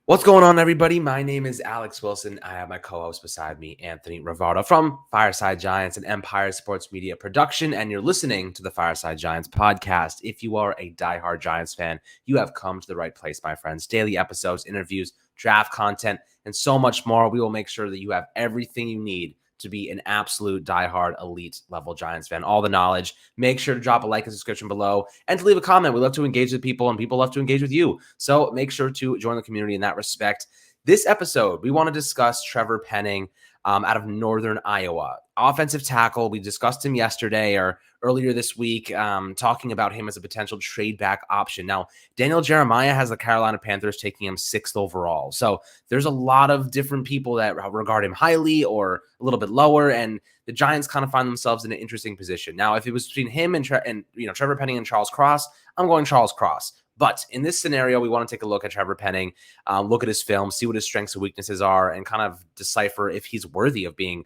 What's going on, everybody? My name is Alex Wilson. I have my co-host beside me, Anthony Rivardo from Fireside Giants and Empire Sports Media Production, and you're listening to the Fireside Giants podcast. If you are a diehard Giants fan, you have come to the right place, my friends. Daily episodes, interviews, draft content, and so much more. We will make sure that you have everything you need to be an absolute diehard elite level Giants fan. All the knowledge. Make sure to drop a like and subscription below and to leave a comment. We love to engage with people and people love to engage with you. So make sure to join the community in that respect. This episode, we want to discuss Trevor Penning out of Northern Iowa. Offensive tackle. We discussed him yesterday or earlier this week, talking about him as a potential trade back option. Now, Daniel Jeremiah has the Carolina Panthers taking him 6th overall. So there's a lot of different people that regard him highly or a little bit lower, and the Giants kind of find themselves in an interesting position. Now, if it was between him and Trevor Penning and Charles Cross, I'm going Charles Cross. But in this scenario, we want to take a look at Trevor Penning, look at his film, see what his strengths and weaknesses are, and kind of decipher if he's worthy of being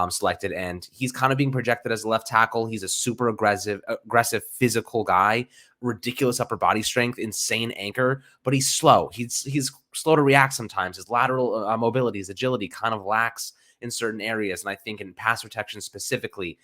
selected. And he's kind of being projected as a left tackle. He's a super aggressive, physical guy, ridiculous upper body strength, insane anchor, but he's slow. He's slow to react sometimes. His lateral mobility, his agility kind of lacks in certain areas. And I think in pass protection specifically,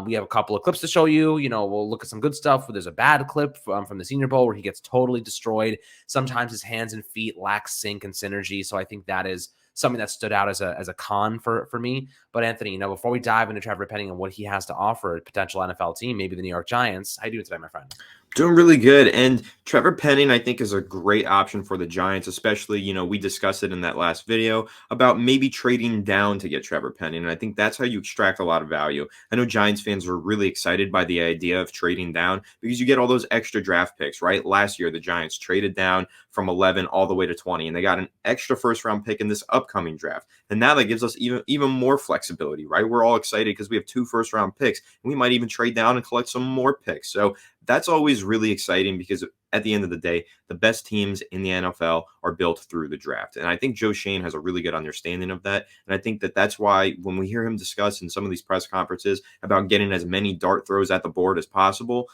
we have a couple of clips to show you. We'll look at some good stuff. There's a bad clip from the Senior Bowl where he gets totally destroyed. Sometimes his hands and feet lack sync and synergy. So I think that is something that stood out as a con for me. But Anthony, before we dive into Trevor Penning and what he has to offer a potential NFL team, maybe the New York Giants, how you doing today, my friend? Doing really good. And Trevor Penning, I think, is a great option for the Giants, especially, we discussed it in that last video about maybe trading down to get Trevor Penning. And I think that's how you extract a lot of value. I know Giants fans were really excited by the idea of trading down because you get all those extra draft picks, right? Last year, the Giants traded down from 11 all the way to 20, and they got an extra first-round pick in this upcoming draft. And now that gives us even more flexibility, right? We're all excited because we have 2 first-round picks, and we might even trade down and collect some more picks. So that's always really exciting because at the end of the day, the best teams in the NFL are built through the draft. And I think Joe Schoen has a really good understanding of that. And I think that that's why when we hear him discuss in some of these press conferences about getting as many dart throws at the board as possible,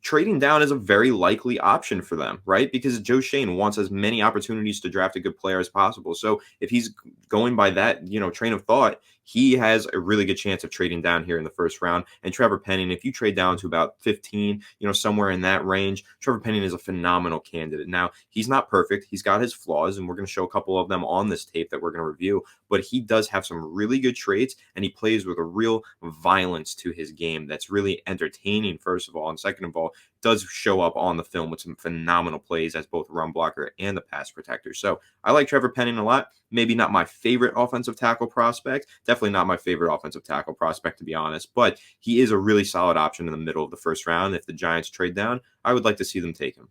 trading down is a very likely option for them, right? Because Joe Schoen wants as many opportunities to draft a good player as possible. So if he's going by that, train of thought, he has a really good chance of trading down here in the first round. And Trevor Penning, if you trade down to about 15, somewhere in that range, Trevor Penning is a phenomenal candidate. Now, he's not perfect. He's got his flaws, and we're going to show a couple of them on this tape that we're going to review. But he does have some really good traits, and he plays with a real violence to his game that's really entertaining, first of all. And second of all, does show up on the film with some phenomenal plays as both a run blocker and a pass protector. So I like Trevor Penning a lot. Maybe not my favorite offensive tackle prospect. Definitely not my favorite offensive tackle prospect, to be honest. But he is a really solid option in the middle of the first round. If the Giants trade down, I would like to see them take him.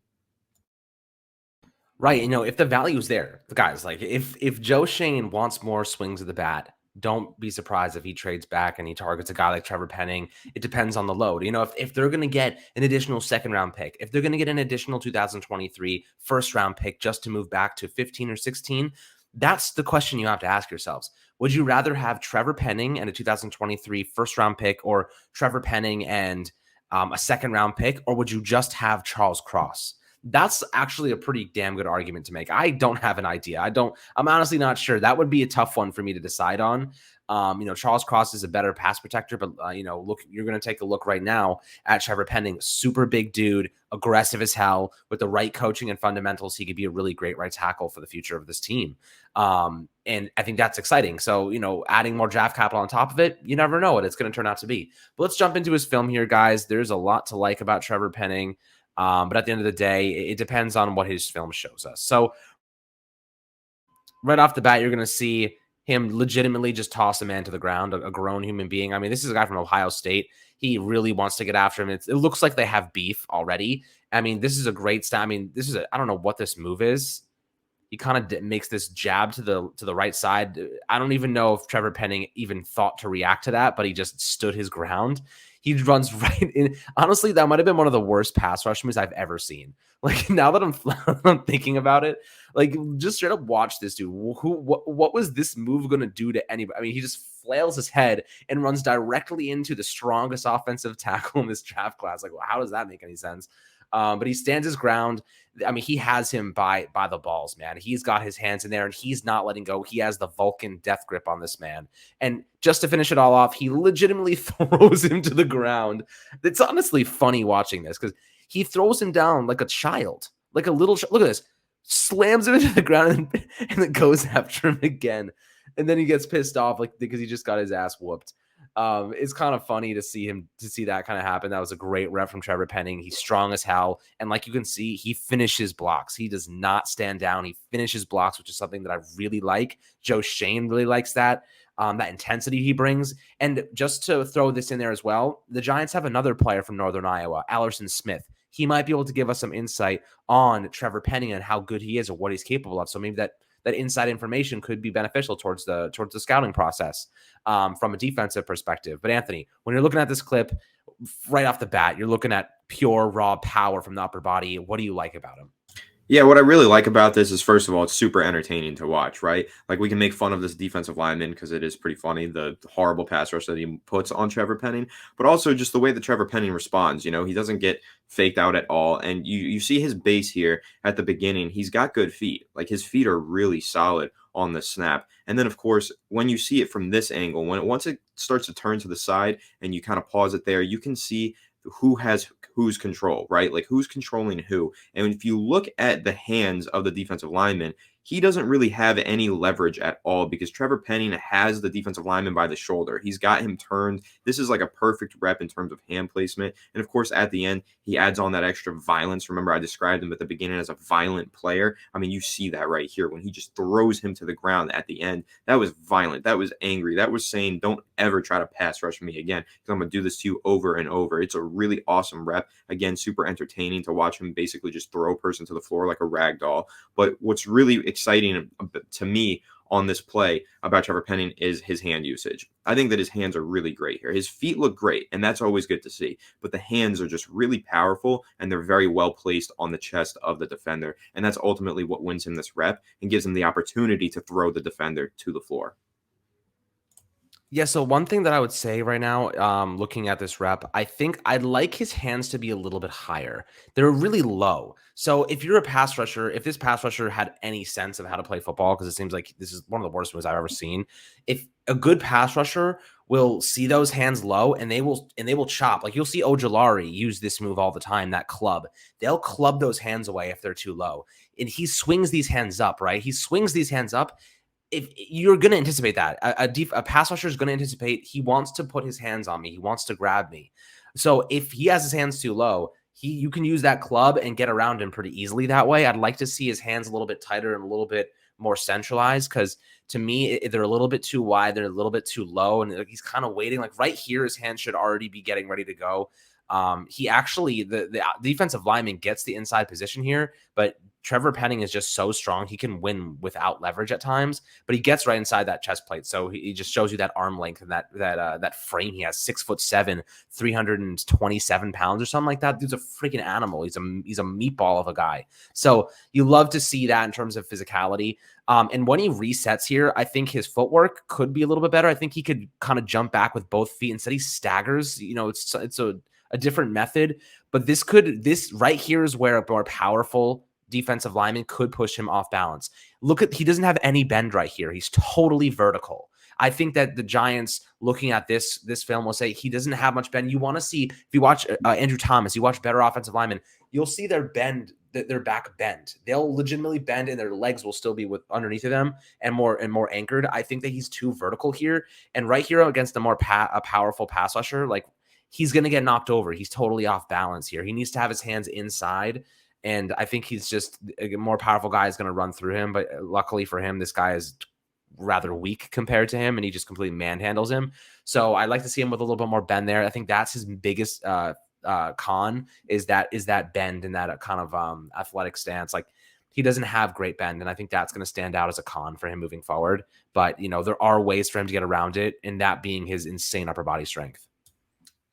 Right. If the value is there, guys, like if Joe Schoen wants more swings of the bat, don't be surprised if he trades back and he targets a guy like Trevor Penning. It depends on the load. If they're going to get an additional second round pick, if they're going to get an additional 2023 first round pick just to move back to 15 or 16, that's the question you have to ask yourselves. Would you rather have Trevor Penning and a 2023 first round pick, or Trevor Penning and a second round pick, or would you just have Charles Cross? That's actually a pretty damn good argument to make. I don't have an idea. I'm honestly not sure. That would be a tough one for me to decide on. Charles Cross is a better pass protector, but look, you're going to take a look right now at Trevor Penning, super big dude, aggressive as hell. With the right coaching and fundamentals, he could be a really great right tackle for the future of this team. And I think that's exciting. So, adding more draft capital on top of it, you never know what it's going to turn out to be. But let's jump into his film here, guys. There's a lot to like about Trevor Penning. But at the end of the day, it depends on what his film shows us. So right off the bat, you're going to see him legitimately just toss a man to the ground, a grown human being. I mean, this is a guy from Ohio State. He really wants to get after him. It looks like they have beef already. I mean, this is a great stat. I mean, I don't know what this move is. He kind of makes this jab to the right side. I don't even know if Trevor Penning even thought to react to that, but he just stood his ground. He runs right in. Honestly, that might have been one of the worst pass rush moves I've ever seen. Like, now that I'm thinking about it, like, just straight up watch this dude. What was this move going to do to anybody? I mean, he just flails his head and runs directly into the strongest offensive tackle in this draft class. Like, well, how does that make any sense? But he stands his ground. I mean, he has him by the balls, man. He's got his hands in there and he's not letting go. He has the Vulcan death grip on this man. And just to finish it all off, he legitimately throws him to the ground. It's honestly funny watching this because he throws him down like a child, like a little. Look at this, slams him into the ground and then goes after him again. And then he gets pissed off like because he just got his ass whooped. It's kind of funny to see that kind of happen. That was a great rep from Trevor Penning. He's strong as hell. And like you can see, he finishes blocks. He does not stand down. He finishes blocks, which is something that I really like. Joe Shane really likes that. That intensity he brings. And just to throw this in there as well, the Giants have another player from Northern Iowa, Allerson Smith. He might be able to give us some insight on Trevor Penning and how good he is or what he's capable of. So maybe that inside information could be beneficial towards the scouting process from a defensive perspective. But Anthony, when you're looking at this clip right off the bat, you're looking at pure raw power from the upper body. What do you like about him? Yeah, what I really like about this is, first of all, it's super entertaining to watch, right? Like, we can make fun of this defensive lineman because it is pretty funny, the horrible pass rush that he puts on Trevor Penning, but also just the way that Trevor Penning responds. You know, he doesn't get faked out at all. And you see his base here at the beginning. He's got good feet. Like, his feet are really solid on the snap. And then, of course, when you see it from this angle, once it starts to turn to the side and you kind of pause it there, you can see who has whose control, right? Like, who's controlling who. And if you look at the hands of the defensive lineman, he doesn't really have any leverage at all because Trevor Penning has the defensive lineman by the shoulder. He's got him turned. This is like a perfect rep in terms of hand placement. And of course, at the end, he adds on that extra violence. Remember, I described him at the beginning as a violent player. I mean, you see that right here when he just throws him to the ground at the end. That was violent. That was angry. That was saying, don't ever try to pass rush me again because I'm going to do this to you over and over. It's a really awesome rep. Again, super entertaining to watch him basically just throw a person to the floor like a rag doll. But what's really exciting to me on this play about Trevor Penning is his hand usage. I think that his hands are really great here. His feet look great, and that's always good to see. But the hands are just really powerful, and they're very well placed on the chest of the defender. And that's ultimately what wins him this rep and gives him the opportunity to throw the defender to the floor. Yeah, so one thing that I would say right now, looking at this rep, I think I'd like his hands to be a little bit higher. They're really low. So if you're a pass rusher, if this pass rusher had any sense of how to play football, because it seems like this is one of the worst moves I've ever seen, if a good pass rusher will see those hands low and they will chop. Like you'll see Ojulari use this move all the time, that club. They'll club those hands away if they're too low. And he swings these hands up, right? He swings these hands up. If you're going to anticipate that a pass rusher is going to anticipate, he wants to put his hands on me. He wants to grab me. So if he has his hands too low, you can use that club and get around him pretty easily that way. I'd like to see his hands a little bit tighter and a little bit more centralized because to me, they're a little bit too wide. They're a little bit too low. And he's kind of waiting. Like right here, his hands should already be getting ready to go. He actually, the defensive lineman gets the inside position here, but Trevor Penning is just so strong. He can win without leverage at times, but he gets right inside that chest plate. So he just shows you that arm length and that frame. He has 6'7", 327 pounds or something like that. Dude's a freaking animal. He's a meatball of a guy. So you love to see that in terms of physicality. And when he resets here, I think his footwork could be a little bit better. I think he could kind of jump back with both feet. Instead, he staggers. You know, it's a different method, but this right here is where a more powerful defensive lineman could push him off balance. He doesn't have any bend right here. He's totally vertical. I think that the Giants, looking at this film, will say he doesn't have much bend. You want to see, if you watch Andrew Thomas, you watch better offensive linemen, you'll see their back bend. They'll legitimately bend and their legs will still be underneath of them and more anchored. I think that he's too vertical here. And right here against a more powerful pass rusher, like he's going to get knocked over. He's totally off balance here. He needs to have his hands inside. And I think he's just a more powerful guy is going to run through him. But luckily for him, this guy is rather weak compared to him, and he just completely manhandles him. So I'd like to see him with a little bit more bend there. I think that's his biggest con is that bend and that kind of athletic stance. Like he doesn't have great bend, and I think that's going to stand out as a con for him moving forward. But, you know, there are ways for him to get around it, and that being his insane upper body strength.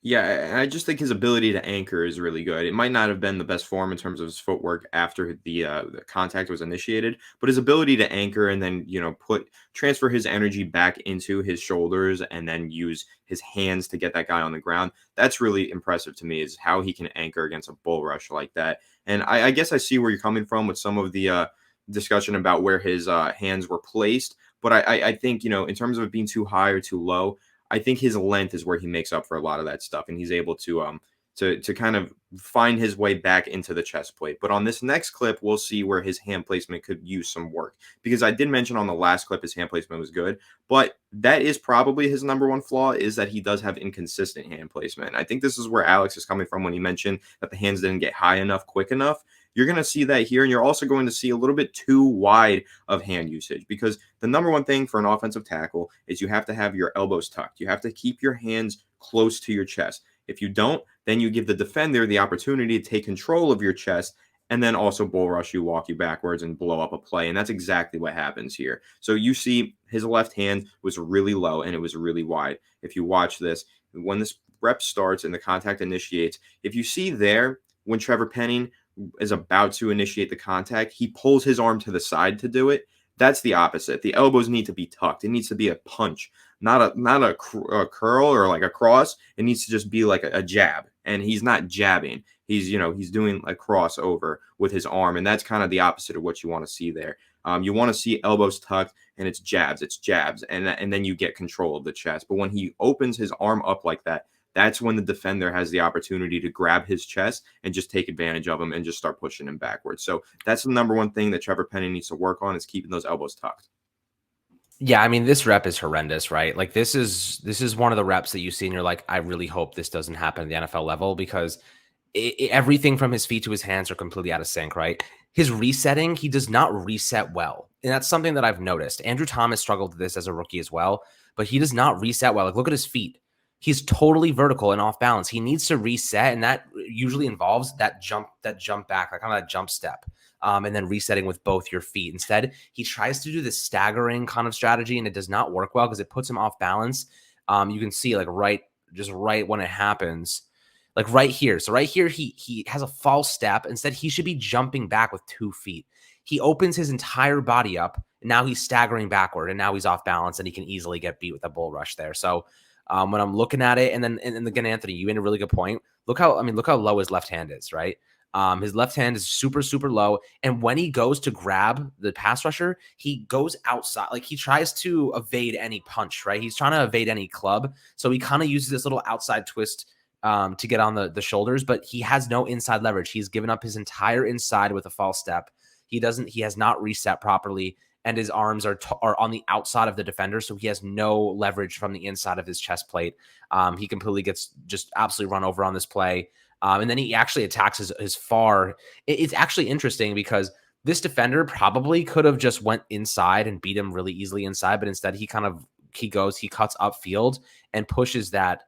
Yeah, and I just think his ability to anchor is really good. It might not have been the best form in terms of his footwork after the contact was initiated, but his ability to anchor and then put transfer his energy back into his shoulders and then use his hands to get that guy on the ground. That's really impressive to me. Is how he can anchor against a bull rush like that. And I guess I see where you're coming from with some of the discussion about where his hands were placed. But I think in terms of it being too high or too low. I think his length is where he makes up for a lot of that stuff, and he's able to kind of find his way back into the chest plate. But on this next clip, we'll see where his hand placement could use some work, because I did mention on the last clip his hand placement was good, but that is probably his number one flaw, is that he does have inconsistent hand placement. I think this is where Alex is coming from when he mentioned that the hands didn't get high enough quick enough. You're going to see that here, and you're also going to see a little bit too wide of hand usage, because the number one thing for an offensive tackle is you have to have your elbows tucked. You have to keep your hands close to your chest. If you don't, then you give the defender the opportunity to take control of your chest and then also bull rush you, walk you backwards, and blow up a play. And that's exactly what happens here. So you see his left hand was really low and it was really wide. If you watch this, when this rep starts and the contact initiates, if you see there, when Trevor Penning is about to initiate the contact, he pulls his arm to the side to do it. That's the opposite. The elbows need to be tucked. It needs to be a punch, not a curl or like a cross. It needs to just be like a jab. And he's not jabbing. He's doing a crossover with his arm, and that's kind of the opposite of what you want to see there. You want to see elbows tucked, and it's jabs, and then you get control of the chest. But when he opens his arm up like that, that's when the defender has the opportunity to grab his chest and just take advantage of him and just start pushing him backwards. So that's the number one thing that Trevor Penning needs to work on, is keeping those elbows tucked. Yeah, I mean, this rep is horrendous, right? Like this is one of the reps that you see and you're like, I really hope this doesn't happen at the NFL level, because everything from his feet to his hands are completely out of sync, right? His resetting, he does not reset well. And that's something that I've noticed. Andrew Thomas struggled with this as a rookie as well, but he does not reset well. Like, look at his feet. He's totally vertical and off balance. He needs to reset, and that usually involves that jump back, like kind of that jump step, and then resetting with both your feet. Instead, he tries to do this staggering kind of strategy, and it does not work well because it puts him off balance. You can see like right when it happens, like right here. So right here, he has a false step. Instead, he should be jumping back with 2 feet. He opens his entire body up, and now he's staggering backward, and now he's off balance, and he can easily get beat with a bull rush there. So when I'm looking at it, and then again, Anthony, you made a really good point. Look how low his left hand is, right? His left hand is super, super low. And when he goes to grab the pass rusher, he goes outside. Like, he tries to evade any punch, right? He's trying to evade any club. So he kind of uses this little outside twist to get on the shoulders, but he has no inside leverage. He's given up his entire inside with a false step. He has not reset properly, and his arms are on the outside of the defender, so he has no leverage from the inside of his chest plate. He completely gets just absolutely run over on this play. And then he actually attacks his far. It's actually interesting because this defender probably could have just went inside and beat him really easily inside, but instead he cuts upfield and pushes that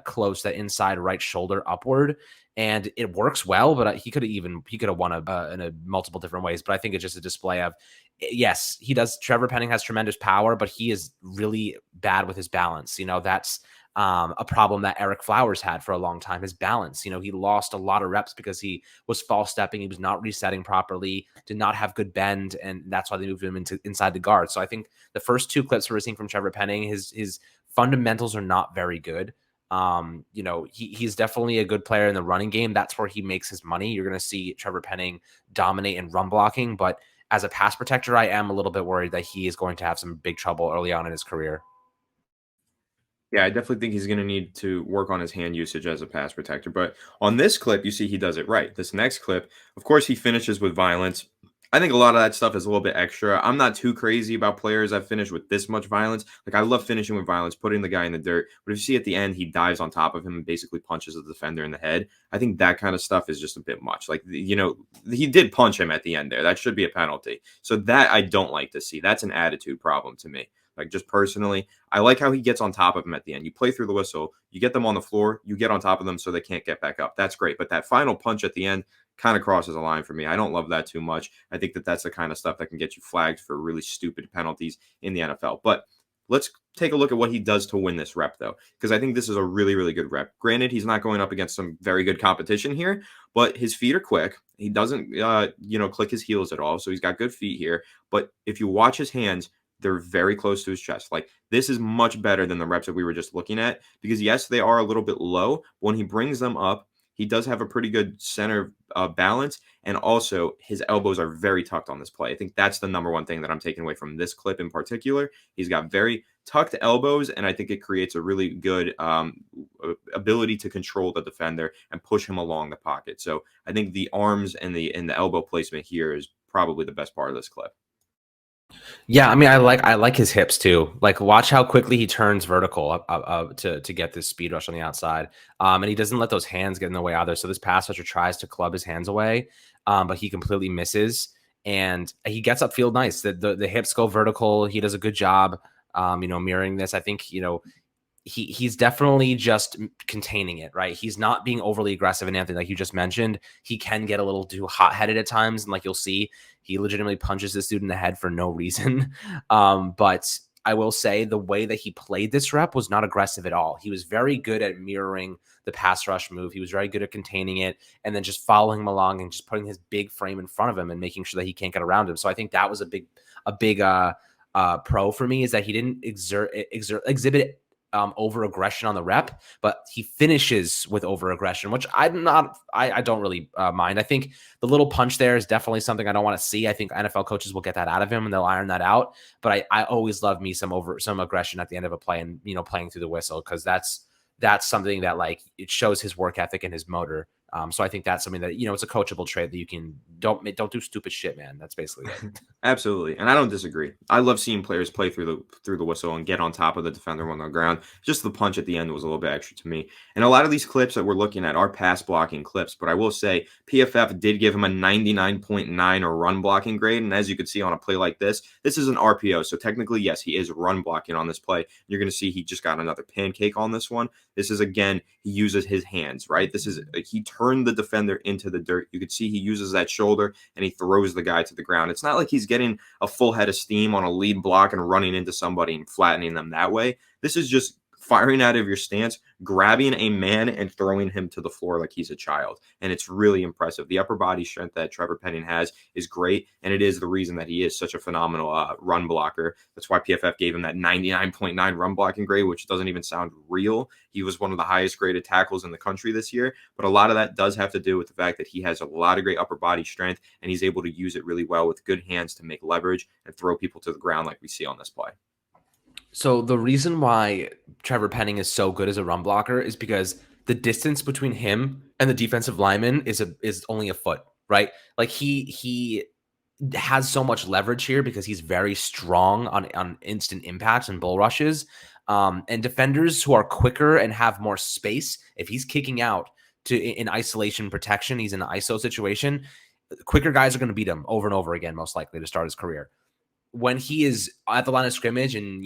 close, that inside right shoulder upward, and it works well. But he could have won in a multiple different ways. But I think it's just a display of, yes, he does. Trevor Penning has tremendous power, but he is really bad with his balance. That's a problem that Eric Flowers had for a long time, his balance. He lost a lot of reps because he was false stepping. He was not resetting properly, did not have good bend. And that's why they moved him inside the guard. So I think the first 2 clips we're seeing from Trevor Penning, his fundamentals are not very good. He's definitely a good player in the running game. That's where he makes his money. You're going to see Trevor Penning dominate in run blocking, but as a pass protector, I am a little bit worried that he is going to have some big trouble early on in his career. Yeah, I definitely think he's going to need to work on his hand usage as a pass protector. But on this clip, you see he does it right. This next clip, of course, he finishes with violence. I think a lot of that stuff is a little bit extra. I'm not too crazy about players that finish with this much violence. Like, I love finishing with violence, putting the guy in the dirt. But if you see at the end, he dives on top of him and basically punches the defender in the head. I think that kind of stuff is just a bit much. Like, he did punch him at the end there. That should be a penalty. So that I don't like to see. That's an attitude problem to me. Like, just personally, I like how he gets on top of him at the end. You play through the whistle, you get them on the floor, you get on top of them so they can't get back up. That's great. But that final punch at the end kind of crosses a line for me. I don't love that too much. I think that that's the kind of stuff that can get you flagged for really stupid penalties in the NFL. But let's take a look at what he does to win this rep, though, because I think this is a really, really good rep. Granted, he's not going up against some very good competition here, but his feet are quick. He doesn't, click his heels at all, so he's got good feet here. But if you watch his hands, they're very close to his chest. Like, this is much better than the reps that we were just looking at, because yes, they are a little bit low. When he brings them up, he does have a pretty good center balance, and also his elbows are very tucked on this play. I think that's the number one thing that I'm taking away from this clip in particular. He's got very tucked elbows, and I think it creates a really good ability to control the defender and push him along the pocket. So I think the arms and the elbow placement here is probably the best part of this clip. Yeah, I mean, I like his hips too. Like, watch how quickly he turns vertical up to get this speed rush on the outside. And he doesn't let those hands get in the way either. So this pass rusher tries to club his hands away, but he completely misses, and he gets upfield nice. The hips go vertical. He does a good job, mirroring this. I think, he's definitely just containing it, right? He's not being overly aggressive. And Anthony, like you just mentioned, he can get a little too hot-headed at times. And like you'll see, he legitimately punches this dude in the head for no reason. But I will say the way that he played this rep was not aggressive at all. He was very good at mirroring the pass rush move. He was very good at containing it and then just following him along and just putting his big frame in front of him and making sure that he can't get around him. So I think that was a big pro for me, is that he didn't exhibit over aggression on the rep, but he finishes with over aggression, which I don't really mind. I think the little punch there is definitely something I don't want to see. I think NFL coaches will get that out of him and they'll iron that out. But I always love me some aggression at the end of a play and, playing through the whistle, because that's something that, like, it shows his work ethic and his motor. So I think that's something that, it's a coachable trait that you can don't do stupid shit, man. That's basically it. Absolutely. And I don't disagree. I love seeing players play through the whistle and get on top of the defender when they're on the ground. Just the punch at the end was a little bit extra to me. And a lot of these clips that we're looking at are pass blocking clips, but I will say PFF did give him a 99.9 or run blocking grade. And as you can see on a play like this is an RPO. So technically, yes, he is run blocking on this play. You're going to see he just got another pancake on this one. This is, again, he uses his hands, right? He turned the defender into the dirt. You could see he uses that shoulder and he throws the guy to the ground. It's not like he's getting a full head of steam on a lead block and running into somebody and flattening them that way. This is just firing out of your stance, grabbing a man and throwing him to the floor like he's a child. And it's really impressive. The upper body strength that Trevor Penning has is great, and it is the reason that he is such a phenomenal run blocker. That's why PFF gave him that 99.9 run blocking grade, which doesn't even sound real. He was one of the highest graded tackles in the country this year, but a lot of that does have to do with the fact that he has a lot of great upper body strength, and he's able to use it really well with good hands to make leverage and throw people to the ground like we see on this play. So the reason why Trevor Penning is so good as a run blocker is because the distance between him and the defensive lineman is only a foot, right? Like, he has so much leverage here because he's very strong on instant impacts and bull rushes. And defenders who are quicker and have more space, if he's kicking out in isolation protection, he's in an ISO situation, quicker guys are going to beat him over and over again, most likely, to start his career. When he is at the line of scrimmage and,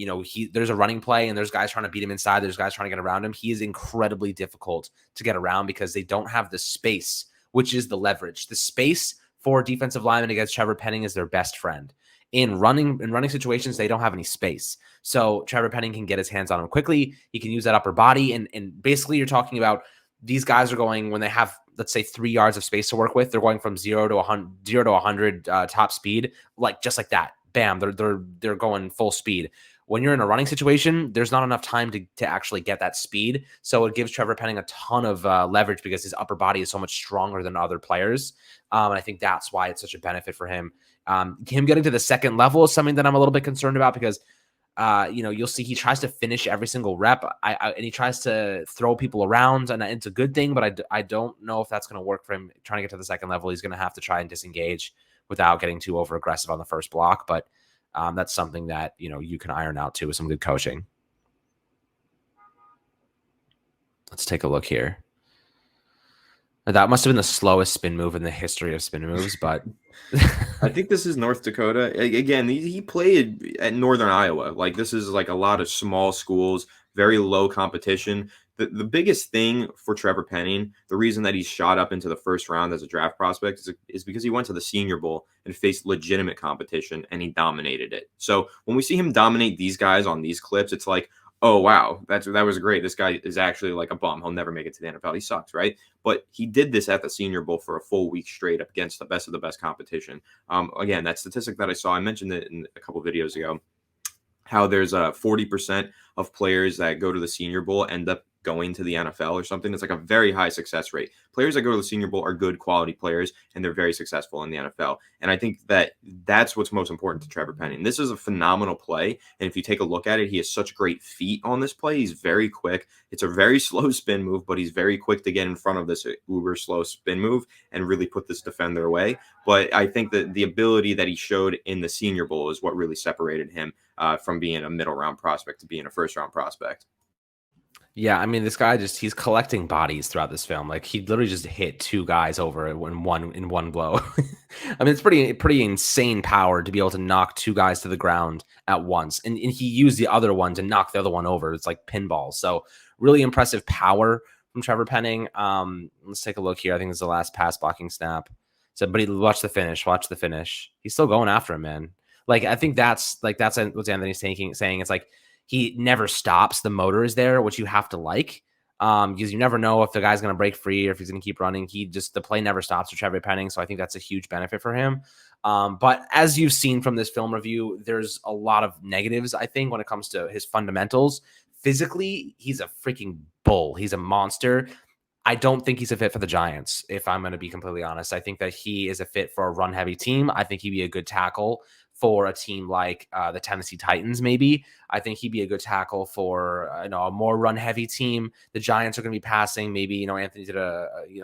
there's a running play and there's guys trying to beat him inside, there's guys trying to get around him, he is incredibly difficult to get around because they don't have the space, which is the leverage. The space for defensive linemen against Trevor Penning is their best friend. In running situations, they don't have any space. So Trevor Penning can get his hands on him quickly. He can use that upper body. And basically you're talking about these guys are going, when they have, let's say, 3 yards of space to work with, they're going from 0 to 100 top speed, just like that. Bam, they're going full speed. When you're in a running situation, there's not enough time to actually get that speed. So it gives Trevor Penning a ton of leverage because his upper body is so much stronger than other players. And I think that's why it's such a benefit for him. Him getting to the second level is something that I'm a little bit concerned about because, you'll see he tries to finish every single rep and he tries to throw people around, and it's a good thing, but I don't know if that's going to work for him trying to get to the second level. He's going to have to try and disengage without getting too over aggressive on the first block. But that's something that, you can iron out too with some good coaching. Let's take a look here. That must have been the slowest spin move in the history of spin moves, but I think this is North Dakota. Again, he played at Northern Iowa. Like, this is like a lot of small schools, very low competition. The biggest thing for Trevor Penning, the reason that he's shot up into the first round as a draft prospect is because he went to the Senior Bowl and faced legitimate competition and he dominated it. So when we see him dominate these guys on these clips, it's like, oh wow, that was great. This guy is actually like a bum. He'll never make it to the NFL. He sucks, right? But he did this at the Senior Bowl for a full week straight up against the best of the best competition. Again, that statistic that I saw, I mentioned it in a couple videos ago, how there's 40% of players that go to the Senior Bowl end up going to the NFL or something. It's like a very high success rate. Players that go to the Senior Bowl are good quality players, and they're very successful in the NFL. And I think that that's what's most important to Trevor Penning. This is a phenomenal play, and if you take a look at it, he has such great feet on this play. He's very quick. It's a very slow spin move, but he's very quick to get in front of this uber slow spin move and really put this defender away. But I think that the ability that he showed in the Senior Bowl is what really separated him from being a middle round prospect to being a first round prospect. Yeah, I mean, this guy he's collecting bodies throughout this film. Like, he literally just hit 2 guys over in one blow. I mean, it's pretty insane power to be able to knock 2 guys to the ground at once. And he used the other one to knock the other one over. It's like pinball. So really impressive power from Trevor Penning. Let's take a look here. I think this is the last pass blocking snap. So, but watch the finish. Watch the finish. He's still going after him, man. Like, I think that's what Anthony's saying. It's like, he never stops. The motor is there, which you have to like, because you never know if the guy's going to break free or if he's going to keep running. The play never stops for Trevor Penning, so I think that's a huge benefit for him. But as you've seen from this film review, there's a lot of negatives, I think, when it comes to his fundamentals. Physically, he's a freaking bull. He's a monster. I don't think he's a fit for the Giants, if I'm going to be completely honest. I think that he is a fit for a run-heavy team. I think he'd be a good tackle for a team like the Tennessee Titans, maybe. I think he'd be a good tackle for a more run-heavy team. The Giants are going to be passing. Maybe, Anthony did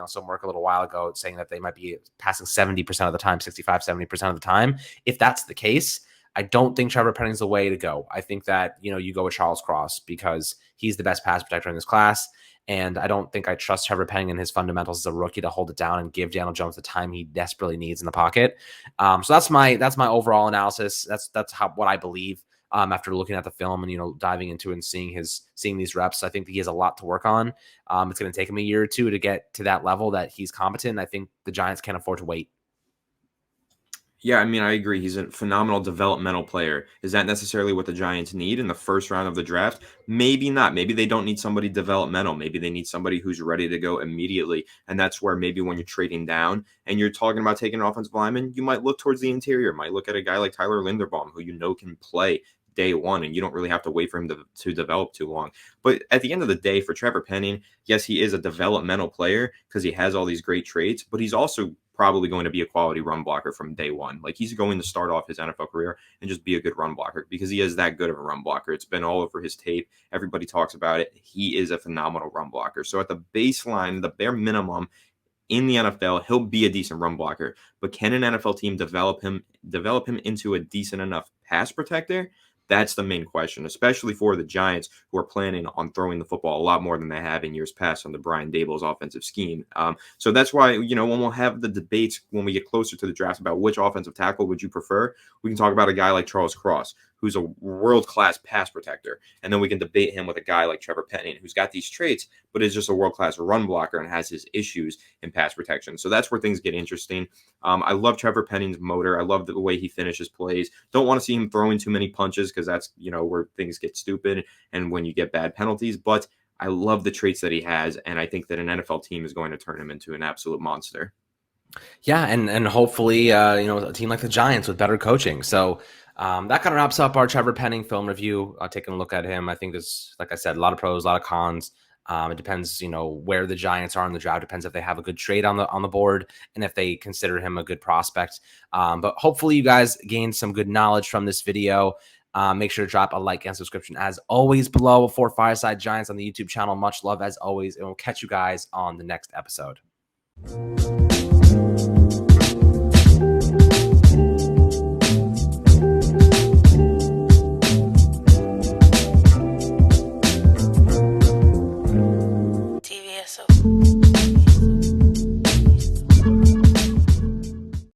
some work a little while ago saying that they might be passing 70% of the time, 65, 70% of the time. If that's the case, I don't think Trevor Penning's the way to go. I think that, you go with Charles Cross because he's the best pass protector in this class. And I don't think I trust Trevor Penning and his fundamentals as a rookie to hold it down and give Daniel Jones the time he desperately needs in the pocket. So that's my overall analysis. That's what I believe after looking at the film and diving into it and seeing these reps. I think that he has a lot to work on. It's going to take him a year or two to get to that level that he's competent. I think the Giants can't afford to wait. Yeah, I mean, I agree. He's a phenomenal developmental player. Is that necessarily what the Giants need in the first round of the draft? Maybe not. Maybe they don't need somebody developmental. Maybe they need somebody who's ready to go immediately. And that's where maybe when you're trading down and you're talking about taking an offensive lineman, you might look towards the interior. Might look at a guy like Tyler Linderbaum, who can play day one, and you don't really have to wait for him to develop too long. But at the end of the day, for Trevor Penning, yes, he is a developmental player because he has all these great traits, but he's also probably going to be a quality run blocker from day one. Like, he's going to start off his NFL career and just be a good run blocker because he is that good of a run blocker. It's been all over his tape. Everybody talks about it. He is a phenomenal run blocker. So at the baseline, the bare minimum in the NFL, he'll be a decent run blocker. But can an NFL team develop him into a decent enough pass protector? That's the main question, especially for the Giants, who are planning on throwing the football a lot more than they have in years past under Brian Daboll's offensive scheme. So that's why, when we'll have the debates when we get closer to the draft about which offensive tackle would you prefer, we can talk about a guy like Charles Cross, who's a world-class pass protector. And then we can debate him with a guy like Trevor Penning, who's got these traits, but is just a world-class run blocker and has his issues in pass protection. So that's where things get interesting. I love Trevor Penning's motor. I love the way he finishes plays. Don't want to see him throwing too many punches because that's, where things get stupid and when you get bad penalties. But I love the traits that he has, and I think that an NFL team is going to turn him into an absolute monster. Yeah, and hopefully, a team like the Giants with better coaching. So that kind of wraps up our Trevor Penning film review. Taking a look at him, I think there's, like I said, a lot of pros, a lot of cons. It depends, where the Giants are in the draft. Depends if they have a good trade on the board and if they consider him a good prospect. But hopefully, you guys gained some good knowledge from this video. Make sure to drop a like and subscription as always below for Fireside Giants on the YouTube channel. Much love as always, and we'll catch you guys on the next episode.